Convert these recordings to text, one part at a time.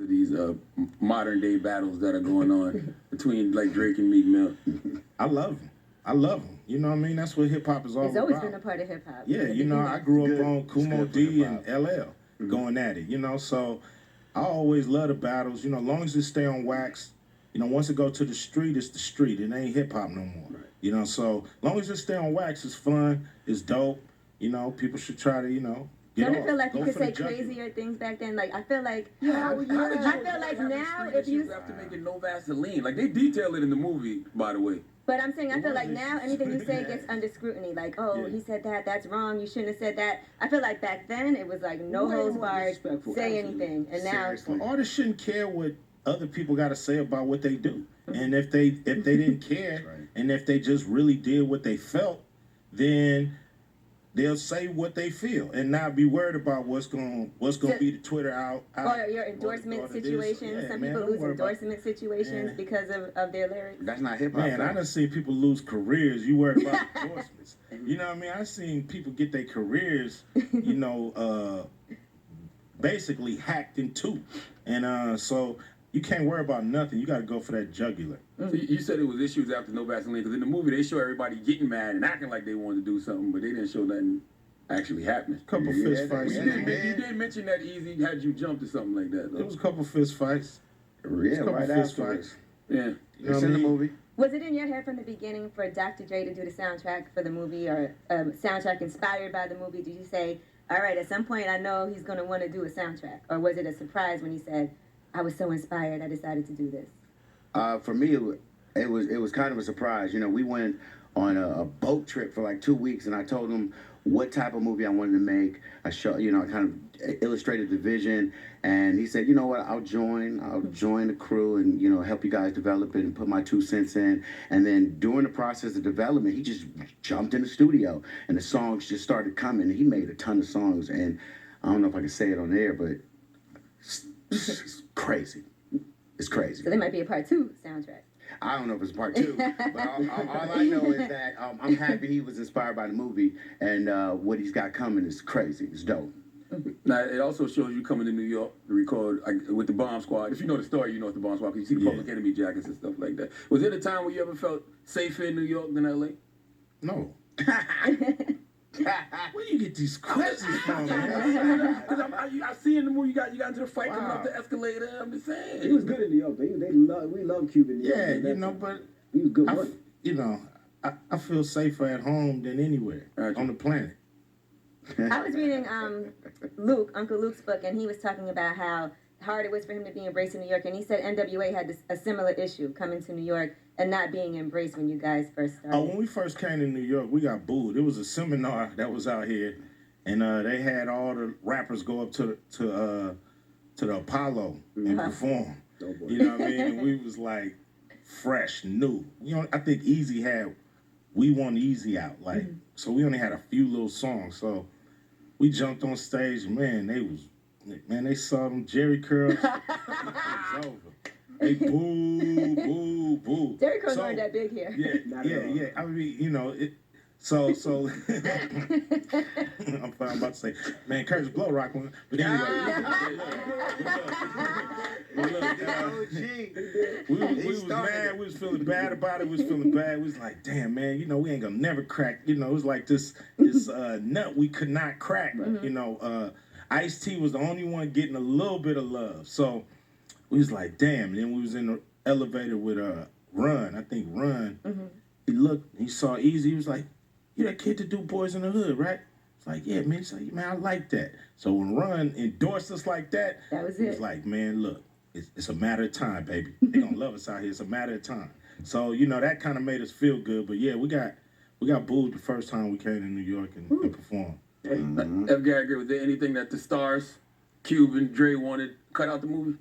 these modern day battles that are going on between like Drake and Meek Mill. I love them. I love them. You know what I mean? That's what hip hop is all about. It's always been a part of hip hop. Yeah, you know, I grew up on Kumo D and LL going at it, you know, so I always love the battles, you know, as long as it stay on wax, you know, once it go to the street, it's the street. It ain't hip hop no more. Right. You know, so as long as it stay on wax, it's fun, it's dope, you know, people should try to, you know, don't it feel like you could say crazier things back then? Like, I feel like, I feel like now if you... After making No Vaseline, like they detail it in the movie, by the way. But I'm saying, I feel like now anything you say gets under scrutiny. Like, oh, he said that, that's wrong, you shouldn't have said that. I feel like back then it was like no holds barred, say anything. And now... Artists shouldn't care what other people got to say about what they do. And if they didn't care, and if they just really did what they felt, then... they'll say what they feel and not be worried about what's going be the Twitter out. Or your endorsement situations. Yeah, some people lose endorsement situations because of their lyrics. That's not hip hop. Man, I done seen people lose careers. You worried about endorsements? You know what I mean? I seen people get their careers, you know, basically hacked in two, and so. You can't worry about nothing. You got to go for that jugular. So you said it was issues after No Vaseline, because in the movie they show everybody getting mad and acting like they wanted to do something, but they didn't show nothing actually happening. Couple fist fights. You did mention that Easy had you jump to something like that, though. There was a couple fist fights. Yeah, couple fist fights. Yeah. You know it's in the movie. Was it in your head from the beginning for Dr. Dre to do the soundtrack for the movie, or soundtrack inspired by the movie? Did you say, all right, at some point I know he's going to want to do a soundtrack? Or was it a surprise when he said, I was so inspired, I decided to do this? For me, it was kind of a surprise. You know, we went on a boat trip for like 2 weeks, and I told him what type of movie I wanted to make. I kind of illustrated the vision, and he said, you know what, I'll join the crew and, you know, help you guys develop it and put my 2 cents in. And then during the process of development, he just jumped in the studio, and the songs just started coming. He made a ton of songs, and I don't know if I can say it on air, but it's crazy. It's crazy. So there might be a part 2 soundtrack. I don't know if it's part 2, but all I know is that I'm happy he was inspired by the movie, and what he's got coming is crazy. It's dope. Now, it also shows you coming to New York to record with the Bomb Squad. If you know the story, you know it's the Bomb Squad, because you see the Public Enemy jackets and stuff like that. Was there a time where you ever felt safer in New York than L.A.? No. Where you get these questions from, man? Because I see in the movie you got into the fight coming up the escalator. I'm just saying. He was good in New York. We love Cuban. Yeah, you know, but he was good. You know, I feel safer at home than anywhere on the planet. I was reading Uncle Luke's book, and he was talking about how hard it was for him to be embraced in New York, and he said NWA had a similar issue coming to New York and not being embraced when you guys first started. Oh, when we first came to New York, we got booed. It was a seminar that was out here, and they had all the rappers go up to the Apollo and perform. Oh, boy. You know what I mean? And we was like fresh, new. You know, I think Easy had We Want Easy out, like so we only had a few little songs. So we jumped on stage, man. They saw them Jerry curls. It was over. They boo, boo, boo. Jerry curls aren't that big here. Yeah. I mean, you know, so I'm about to say, man, Curtis Blow Rock one. But anyway, we was mad. We was feeling bad about it. We was feeling bad. We was like, damn, man, you know, we ain't gonna never crack. You know, it was like this nut we could not crack. You know, Ice-T was the only one getting a little bit of love. So we was like, damn. And then we was in the elevator with Run. I think Run. He saw Easy. He was like, you that kid to do Boys in the Hood, right? It's like, yeah, man. He's like, man, I like that. So when Run endorsed us like that, was it. It was like, man, look, it's a matter of time, baby. They gonna love us out here. It's a matter of time. So, you know, that kind of made us feel good. But yeah, we got booed the first time we came to New York and performed. F. Gary, was there anything that the stars, Cube and Dre, wanted cut out the movie?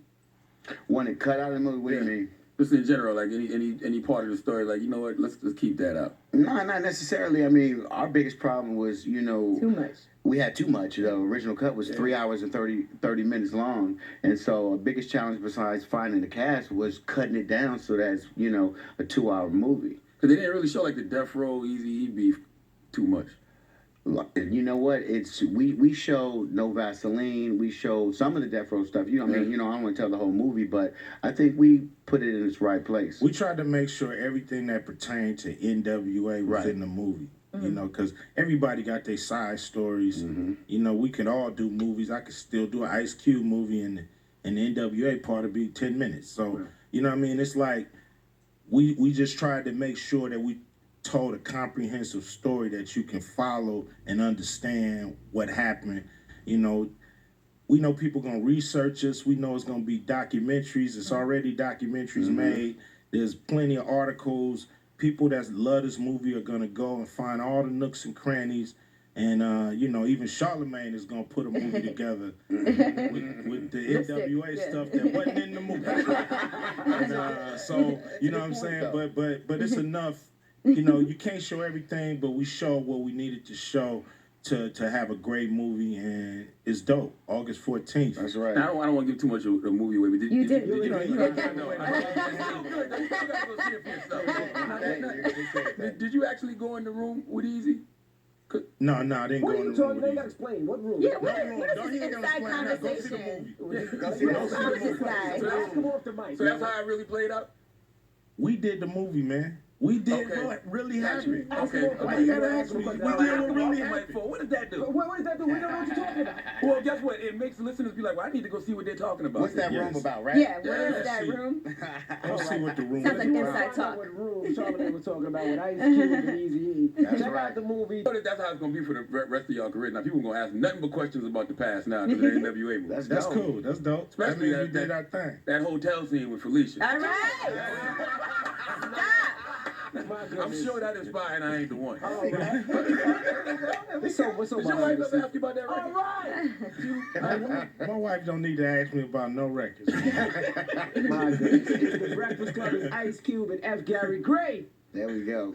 Wanted cut out of the movie? What do you mean? Just in general, like any part of the story, like, you know what, let's keep that out. No, not necessarily. I mean, our biggest problem was, you know, too much. We had too much. The original cut was 3 hours and 30 minutes long, and so our biggest challenge besides finding the cast was cutting it down so that's, you know, a 2-hour movie. Because they didn't really show like the Death Row Eazy-E beef too much. You know what? We show No Vaseline. We show some of the Death Row stuff. I mean, I don't want to tell the whole movie, but I think we put it in its right place. We tried to make sure everything that pertained to NWA was in the movie. You know, because everybody got their side stories. You know, we could all do movies. I could still do an Ice Cube movie, and the NWA part would be 10 minutes. So, you know what I mean? It's like we just tried to make sure that we told a comprehensive story that you can follow and understand what happened. You know, we know people gonna research us. We know it's gonna be documentaries. It's already documentaries made. There's plenty of articles. People that love this movie are gonna go and find all the nooks and crannies. And you know, even Charlemagne is gonna put a movie together with the NWA stuff that wasn't in the movie. And, so you know what I'm saying? But it's enough. You know, you can't show everything, but we show what we needed to show to have a great movie, and it's dope. August 14th. That's right. Now, I don't want to give too much of the movie away, but did You did. you know, You I did. know. You gotta go see it for yourself. Did you actually go in the room with Easy? No, I didn't What go are in you the room talking? with They you. gotta explain what room. Yeah, No, what you is don't this even inside explain that. Go see the conversation? movie. Go Who is this guy? So ask him off the mic. So that's how it really played out? We did the movie, man. We did Okay. what really Got you. happened. Okay. Why you gotta ask me? We did what really happened. What does that do? What does that do? We don't know what you're talking about. Well, guess what? It makes listeners be like, well, I need to go see what they're talking about. What's that Yes. room about, right? Yeah, what Yeah, is that see. room? Go see what the room Sounds is like about. inside talk. What room Charlamagne was talking about with Ice Cube and Eazy-E. That's Check right. out the movie. That's how it's gonna be for the rest of y'all career. Now people gonna ask nothing but questions about the past now because of the NWA movie. That's That's dope. cool. That's dope. Especially I mean, we that- did our thing. That hotel scene with Felicia. All right. Stop. My I'm goodness. sure that inspired. I ain't the one. All right. What's so Did your wife behind ever ask you about that All record? right. My wife don't need to ask me about no records. My goodness. The Breakfast Club is Ice Cube and F. Gary Gray. There we go.